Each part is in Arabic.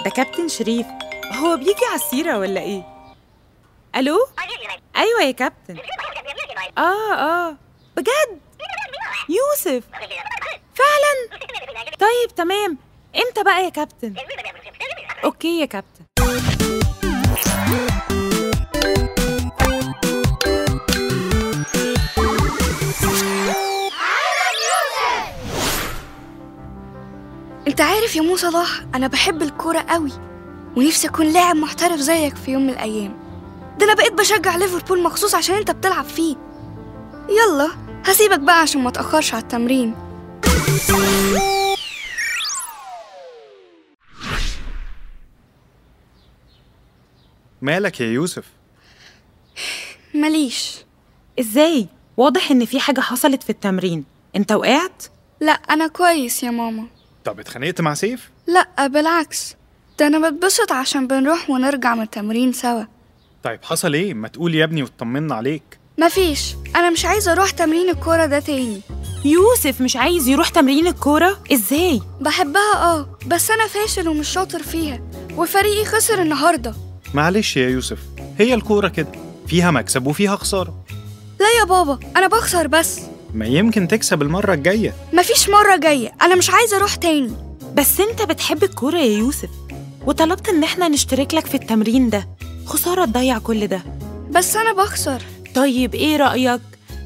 ده كابتن شريف. هو بيجي على السيرة ولا ايه؟ الو؟ ايوه يا كابتن. بجد؟ يوسف فعلا؟ طيب تمام. امتى بقى يا كابتن؟ اوكي يا كابتن. انت عارف يا مو صلاح، انا بحب الكورة قوي ونفسي اكون لاعب محترف زيك في يوم من الايام. ده انا بقيت بشجع ليفربول مخصوص عشان انت بتلعب فيه. يلا هسيبك بقى عشان ما تأخرش على التمرين. مالك يا يوسف؟ ماليش. ازاي؟ واضح ان في حاجة حصلت في التمرين. انت وقعت؟ لا انا كويس يا ماما. طب اتخانقت مع سيف؟ لا بالعكس، ده انا بتبسط عشان بنروح ونرجع من التمرين سوا. طيب حصل ايه؟ ما تقول يا ابني وتطمنا عليك. مفيش، انا مش عايزة اروح تمرين الكورة ده تاني. يوسف مش عايز يروح تمرين الكورة؟ ازاي؟ بحبها بس انا فاشل ومش شاطر فيها، وفريقي خسر النهاردة. معلش يا يوسف، هي الكورة كده، فيها مكسب وفيها خسارة. لا يا بابا، انا بخسر بس. ما يمكن تكسب المرة الجاية. مفيش مرة جاية، انا مش عايزة اروح تاني. بس انت بتحب الكورة يا يوسف، وطلبت ان احنا نشترك لك في التمرين ده. خسارة تضيع كل ده. بس انا بخسر. طيب ايه رأيك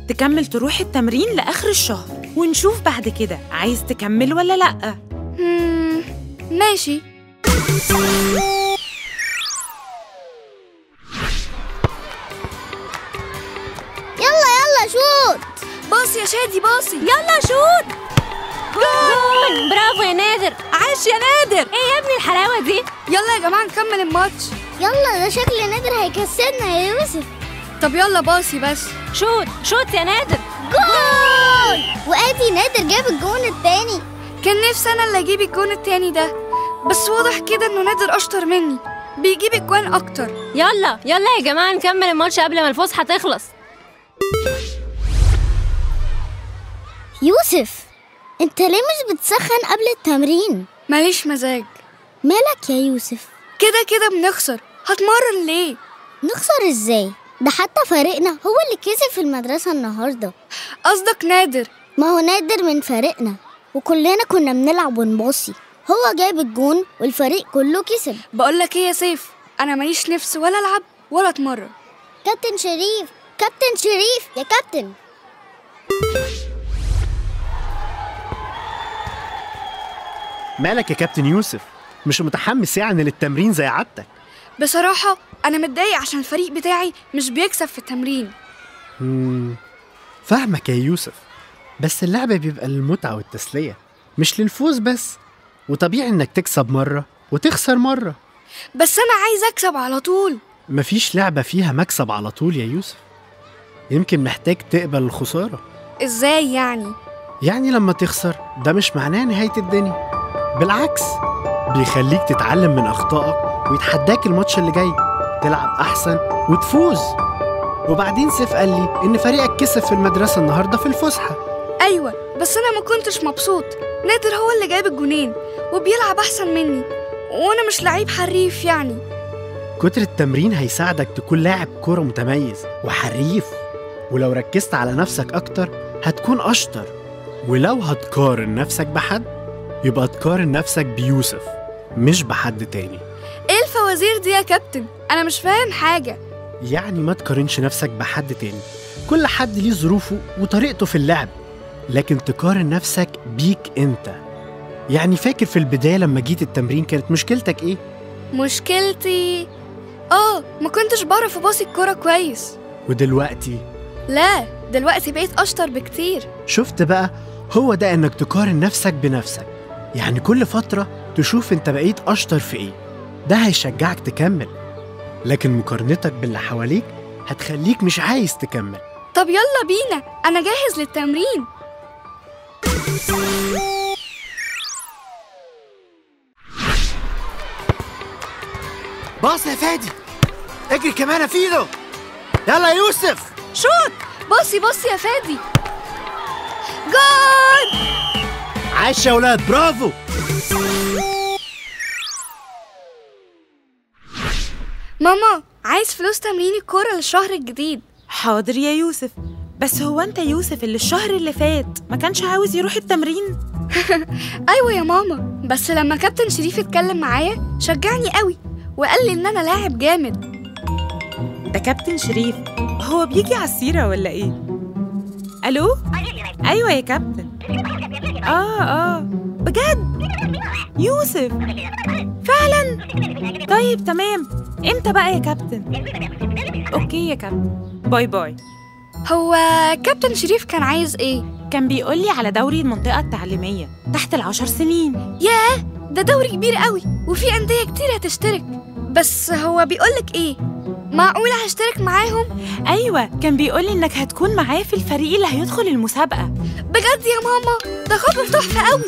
تكمل تروح التمرين لآخر الشهر ونشوف بعد كده عايز تكمل ولا لأ؟ ماشي. يلا شوت. باصي يا شادي باصي. يلا شوت. جول. برافو يا نادر. عاش يا نادر. ايه يا ابني الحلاوة دي؟ يلا يا جماعة نكمل الماتش. يلا ده شكل نادر هيكسبنا يا يوسف. طب يلا باصي بس. شوت يا نادر. جول. وادي نادر جاب الجون التاني. كان نفسي انا اللي اجيب الجون التاني ده، بس واضح كده انه نادر اشطر مني، بيجيب الجوان اكتر. يلا يا جماعة نكمل الماتش قبل ما الفسحة تخلص. يوسف انت ليه مش بتسخن قبل التمرين؟ ماليش مزاج. مالك يا يوسف؟ كده بنخسر، هتمرن ليه؟ نخسر ازاي؟ ده حتى فريقنا هو اللي كسب في المدرسة النهاردة. قصدك نادر؟ ما هو نادر من فريقنا، وكلنا كنا بنلعب ونباصي، هو جايب الجون والفريق كله كسب. بقولك ايه يا سيف، انا ماليش نفس ولا العب ولا اتمرن. كابتن شريف يا كابتن. مالك يا كابتن يوسف؟ مش متحمس يعني للتمرين زي عادتك؟ بصراحة أنا متضايق عشان الفريق بتاعي مش بيكسب في التمرين. فاهمك يا يوسف، بس اللعبة بيبقى للمتعة والتسلية مش للفوز بس، وطبيعي إنك تكسب مرة وتخسر مرة. بس أنا عايز أكسب على طول. مفيش لعبة فيها مكسب على طول يا يوسف، يمكن محتاج تقبل الخسارة. إزاي يعني؟ يعني لما تخسر ده مش معناه نهاية الدنيا، بالعكس بيخليك تتعلم من أخطائك ويتحداك الماتش اللي جاي تلعب أحسن وتفوز. وبعدين سيف قال لي إن فريقك كسب في المدرسة النهاردة في الفسحة. أيوة بس أنا ما كنتش مبسوط، نادر هو اللي جايب الجونين وبيلعب أحسن مني، وأنا مش لعيب حريف يعني. كتر التمرين هيساعدك تكون لاعب كورة متميز وحريف، ولو ركزت على نفسك أكتر هتكون أشطر. ولو هتقارن نفسك بحد يبقى تقارن نفسك بيوسف مش بحد تاني. ايه الفوازير دي يا كابتن؟ انا مش فاهم حاجة. يعني ما تقارنش نفسك بحد تاني، كل حد ليه ظروفه وطريقته في اللعب، لكن تقارن نفسك بيك انت. يعني فاكر في البداية لما جيت التمرين كانت مشكلتك ايه؟ مشكلتي ما كنتش بعرف اباصي الكورة كويس. ودلوقتي؟ لا دلوقتي بقيت اشطر بكتير. شفت بقى، هو ده انك تقارن نفسك بنفسك، يعني كل فترة تشوف انت بقيت اشطر في ايه، ده هيشجعك تكمل. لكن مقارنتك باللي حواليك هتخليك مش عايز تكمل. طب يلا بينا، انا جاهز للتمرين. باص يا فادي، اجري كمان يا فيدو. يلا يا يوسف شوت. باصي يا فادي. جول. عاش يا ولاد، برافو. ماما عايز فلوس تمرين الكورة للشهر الجديد. حاضر يا يوسف، بس هو انت يوسف اللي الشهر اللي فات ما كانش عاوز يروح التمرين؟ أيوة يا ماما، بس لما كابتن شريف اتكلم معايا شجعني قوي وقال لي إن أنا لاعب جامد. ده كابتن شريف هو بيجي على السيرة ولا ايه؟ الو؟ ايوه يا كابتن. بجد يوسف فعلا؟ طيب تمام، امتى بقى يا كابتن؟ اوكي يا كابتن، باي باي. هو كابتن شريف كان عايز ايه؟ كان بيقولي على دوري المنطقة التعليمية تحت ال10 سنين. ياه، ده دوري كبير قوي وفي أندية كتير هتشترك. بس هو بيقولك ايه؟ معقولة هشترك معاهم؟ ايوه، كان بيقولي انك هتكون معاه في الفريق اللي هيدخل المسابقة. بجد يا ماما، ده خبر تحفة قوي.